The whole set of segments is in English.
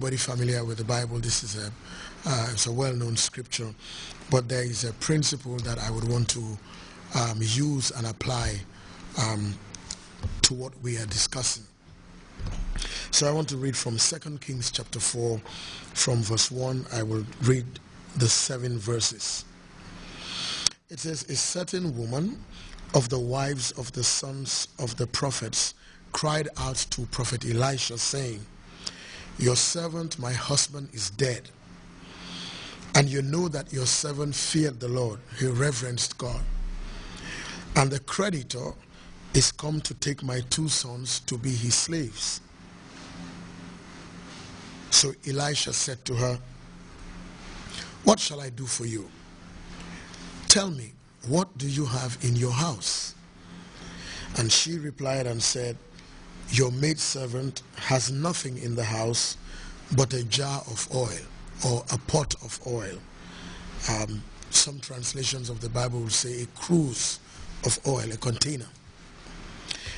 Anybody familiar with the Bible? This is it's a well-known scripture, but there is a principle that I would want to use and apply to what we are discussing. So I want to read from 2 Kings chapter 4, from verse 1. I will read the 7 verses. It says, "A certain woman of the wives of the sons of the prophets cried out to prophet Elisha, saying, 'Your servant, my husband, is dead. And you know that your servant feared the Lord.'" He reverenced God. "And the creditor is come to take my 2 sons to be his slaves." So Elisha said to her, "What shall I do for you? Tell me, what do you have in your house?" And she replied and said, "Your maidservant has nothing in the house but a jar of oil, or a pot of oil." Some translations of the Bible will say a cruse of oil, a container.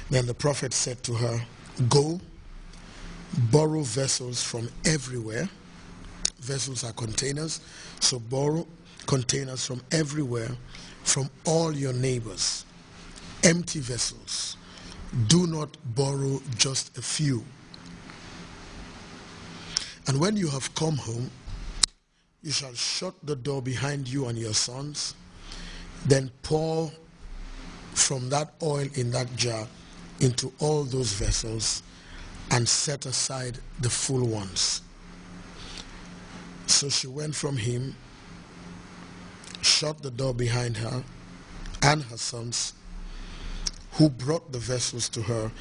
Then the prophet said to her, "Go, borrow vessels from everywhere." Vessels are containers, so borrow containers from everywhere, from all your neighbors. Empty vessels. Do not borrow just a few. "And when you have come home, you shall shut the door behind you and your sons. Then pour from that oil in that jar into all those vessels, and set aside the full ones." So she went from him, shut the door behind her and her sons, who brought the vessels to her,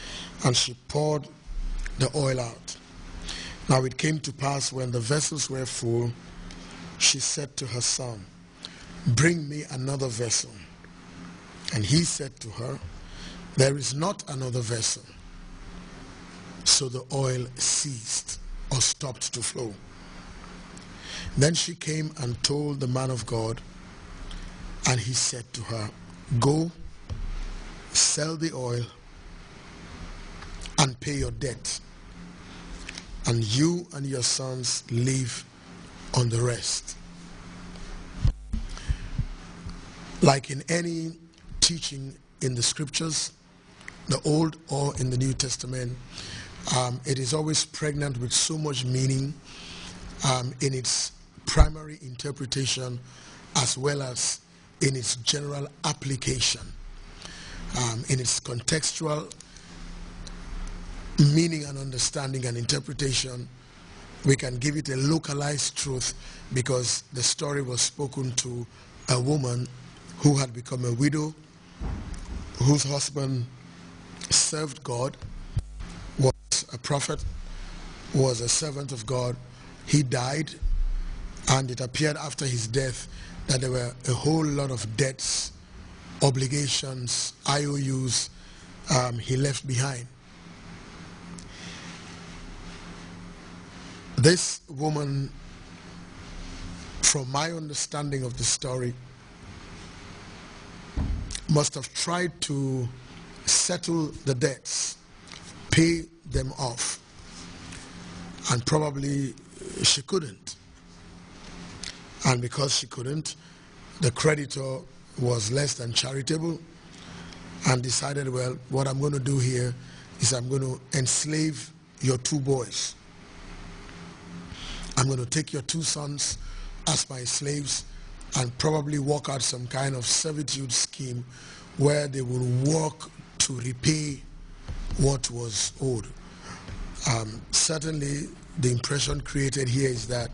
and she poured the oil out. Now it came to pass, when the vessels were full, she said to her son, "Bring me another vessel." And he said to her, "There is not another vessel." So the oil ceased, or stopped to flow. Then she came and told the man of God, and he said to her, "Go, sell the oil and pay your debt, and you and your sons live on the rest." Like in any teaching in the scriptures, the Old or in the New Testament, it is always pregnant with so much meaning in its primary interpretation, as well as in its general application. In its contextual meaning and understanding and interpretation, we can give it a localized truth, because the story was spoken to a woman who had become a widow, whose husband served God, was a prophet, was a servant of God. He died, and it appeared after his death that there were a whole lot of debts, obligations, IOUs he left behind. This woman, from my understanding of the story, must have tried to settle the debts, pay them off, and probably she couldn't. And because she couldn't, the creditor was less than charitable and decided, well, what I'm going to do here is I'm going to enslave your 2 boys. I'm going to take your 2 sons as my slaves, and probably work out some kind of servitude scheme where they will work to repay what was owed. Certainly the impression created here is that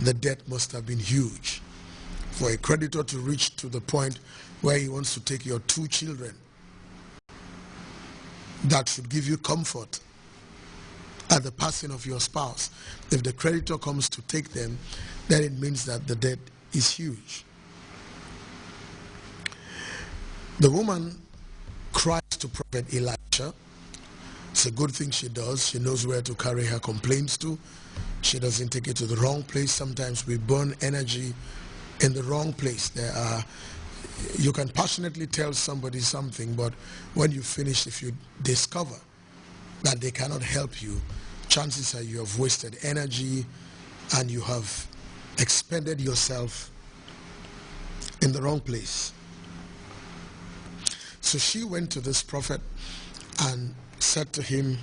the debt must have been huge. For a creditor to reach to the point where he wants to take your 2 children, that should give you comfort at the passing of your spouse. If the creditor comes to take them, then it means that the debt is huge. The woman cries to prophet Elisha. It's a good thing she does. She knows where to carry her complaints to. She doesn't take it to the wrong place. Sometimes we burn energy in the wrong place. You can passionately tell somebody something, but when you finish, if you discover that they cannot help you, chances are you have wasted energy and you have expended yourself in the wrong place. So she went to this prophet and said to him,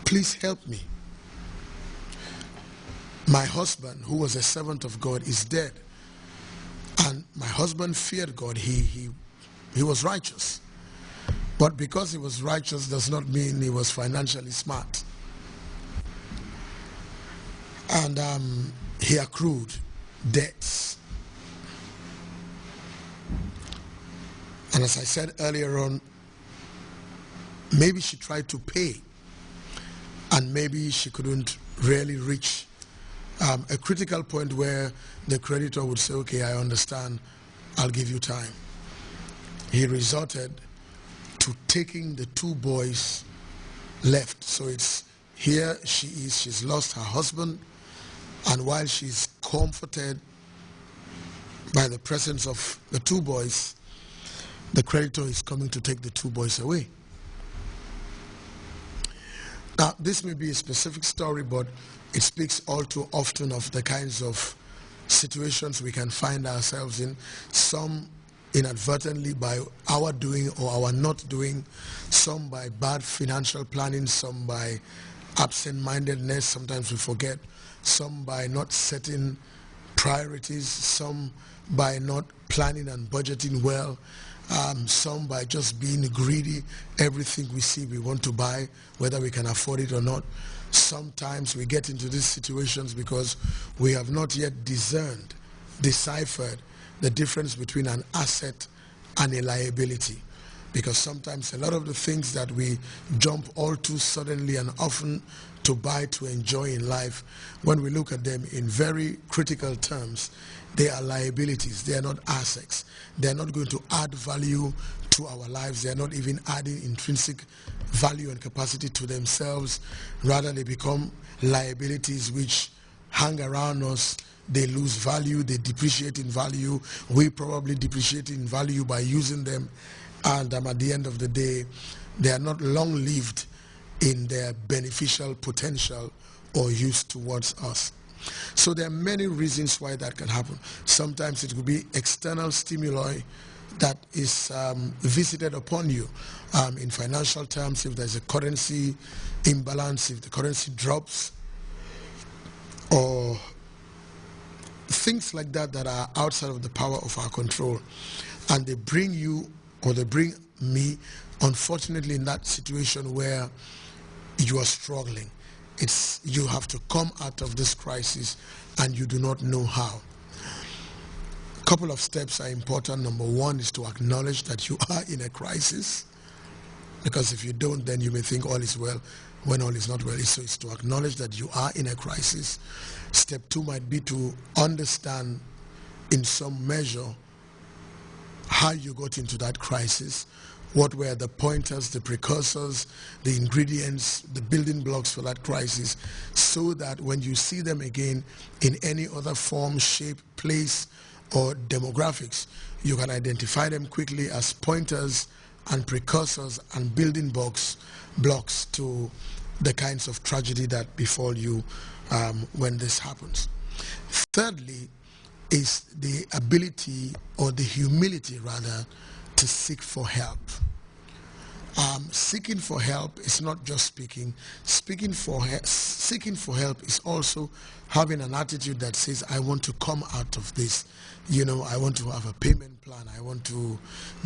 please help me. My husband, who was a servant of God, is dead. And my husband feared God. He was righteous. But because he was righteous does not mean he was financially smart. And he accrued debts. And as I said earlier on, maybe she tried to pay and maybe she couldn't really reach a critical point where the creditor would say, okay, I understand, I'll give you time. He resorted to taking the two boys left. So it's here she's lost her husband, and while she's comforted by the presence of the two boys, the creditor is coming to take the two boys away. Now, this may be a specific story, but it speaks all too often of the kinds of situations we can find ourselves in, some inadvertently by our doing or our not doing, some by bad financial planning, some by absent-mindedness, sometimes we forget, some by not setting priorities, some by not planning and budgeting well, some by just being greedy. Everything we see we want to buy, whether we can afford it or not. Sometimes we get into these situations because we have not yet deciphered the difference between an asset and a liability. Because sometimes a lot of the things that we jump all too suddenly and often to buy to enjoy in life, when we look at them in very critical terms, they are liabilities. They are not assets. They are not going to add value to our lives. They are not even adding intrinsic value and capacity to themselves. Rather, they become liabilities which hang around us. They lose value. They depreciate in value. We probably depreciate in value by using them. And at the end of the day, they are not long-lived in their beneficial potential or use towards us. So there are many reasons why that can happen. Sometimes it could be external stimuli that is visited upon you. In financial terms, if there's a currency imbalance, if the currency drops, or things like that that are outside of the power of our control, and they bring you or they bring me, unfortunately, in that situation where you are struggling. You have to come out of this crisis and you do not know how. A couple of steps are important. Number one is to acknowledge that you are in a crisis, because if you don't, then you may think all is well when all is not well. So it's to acknowledge that you are in a crisis. Step two might be to understand in some measure how you got into that crisis. What were the pointers, the precursors, the ingredients, the building blocks for that crisis, so that when you see them again in any other form, shape, place, or demographics, you can identify them quickly as pointers and precursors and building blocks to the kinds of tragedy that befall you when this happens. Thirdly, is the ability, or the humility rather, to seek for help. Seeking for help is not just speaking. Seeking for help is also having an attitude that says, I want to come out of this. You know, I want to have a payment plan. I want to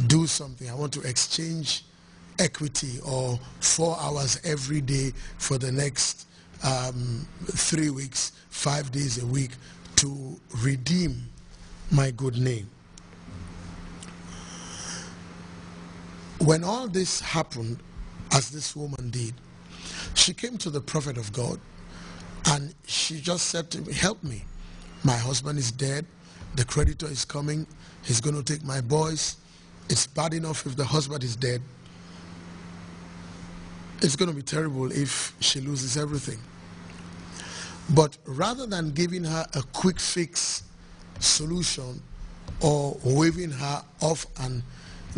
do something. I want to exchange equity or 4 hours every day for the next 3 weeks, 5 days a week, to redeem my good name. When all this happened, as this woman did, she came to the prophet of God and she just said to me, help me. My husband is dead. The creditor is coming. He's going to take my boys. It's bad enough if the husband is dead. It's going to be terrible if she loses everything. But rather than giving her a quick fix solution or waving her off and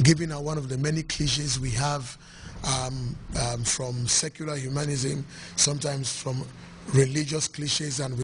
giving her one of the many cliches we have from secular humanism, sometimes from religious cliches, and